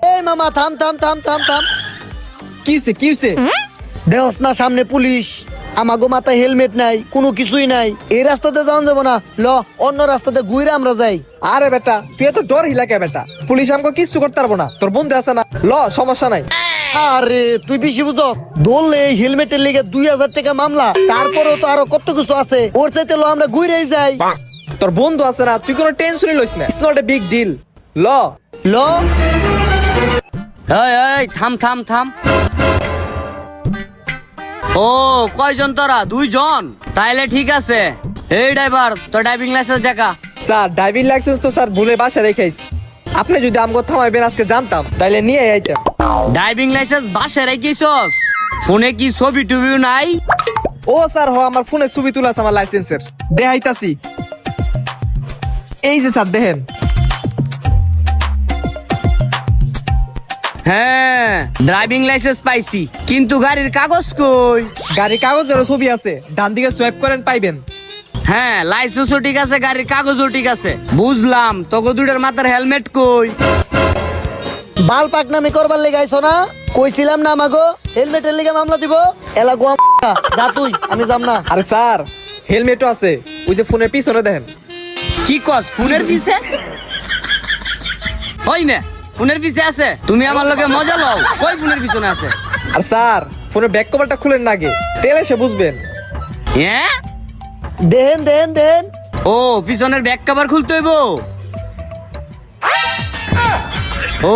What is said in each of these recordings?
এই মামা থাম থাম থাম থাম থাম। কি হইছে দেহস না সামনে পুলিশ, আমাগো মাথায় হেলমেট নাই, কোনো কিছুই নাই। এই রাস্তাতে যাওয়া যাবো না, ল অন্য রাস্তাতে ঘুরে আমরা যাই। আরে বেটা তুই এত ডর হিলাকে বেটা, পুলিশ আমাকে কিছু করতে পারবো না, তোর বন্ধু আছে না, ল সমস্যা নাই। আরে তুই বেশি বুঝস, ধরলে হেলমেটের লেগে 2000 টাকা মামলা, তারপরেও তো আরো কত কিছু আছে। ওর চাইতে ল আমরা ঘুরেই যাই। তোর বন্ধু আছে না, তুই কোনো টেনশনই লইস না, it's not a big deal, ল। ল এই এই থাম থাম থাম। ও কয়জন তোরা? 2 জন? তাইলে ঠিক আছে। এই ড্রাইভার, তোর ড্রাইভিং লাইসেন্স দেখা। স্যার ড্রাইভিং লাইসেন্স তো স্যার ভুলে বাসা রেখেছি, আপনি যদি আমগো থামাইবেন আজকে জানতাম তাইলে নিয়ে আইতাম। ড্রাইভিং লাইসেন্স বাসায় রেখেছস? ফোনে কি ছবি টবি নাই? ও স্যার আমার ফোনে ছবি তুলা আছে আমার লাইসেন্সের, দেখাইতাছি। এই যে স্যার দেখেন। হ্যাঁ ড্রাইভিং লাইসেন্স পাইছি, কিন্তু গাড়ির কাগজ কই? গাড়ির কাগজেরও ছবি আছে, ডান দিকে সোয়াইপ করেন পাইবেন। হ্যাঁ লাইসেন্সও ঠিক আছে, গাড়ির কাগজও ঠিক আছে, বুঝলাম। তোকে দুটার মাথার হেলমেট কই? বাল পাকনামি করবার লেগে আইছো না? কইছিলাম না আমাগো হেলমেটের লেগে মামলা দিব। এলা গোয়া যা তুই, আমি যাম না। আরে স্যার হেলমেটও আছে, ওই যে ফোনের পিছনে দেখেন। কি কস ফোনের পিছে? ওই মে ফোনের পিছে আছে? তুমি আমার লগে মজা লও, কই ফোনের পিছনে আছে? আর স্যার ফোনের ব্যাক কভারটা খুলেন না আগে, তেলে সে বুঝবেন। হ্যাঁ দেন দেন দেন। ও পিছনের ব্যাক কভার খুলতে হইব। ও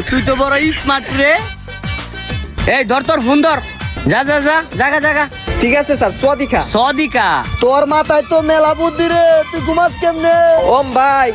তুই তো বড় স্মার্ট রে। এই ধর তোর ফোন ধর, যা যা যা জাগা জাগা। ঠিক আছে স্যার, সোয়াদিখা। সদিকা তোর মাথায় তো মেলা বুদ্ধি রে, তুই ঘুমাস কেমনে? ওম ভাই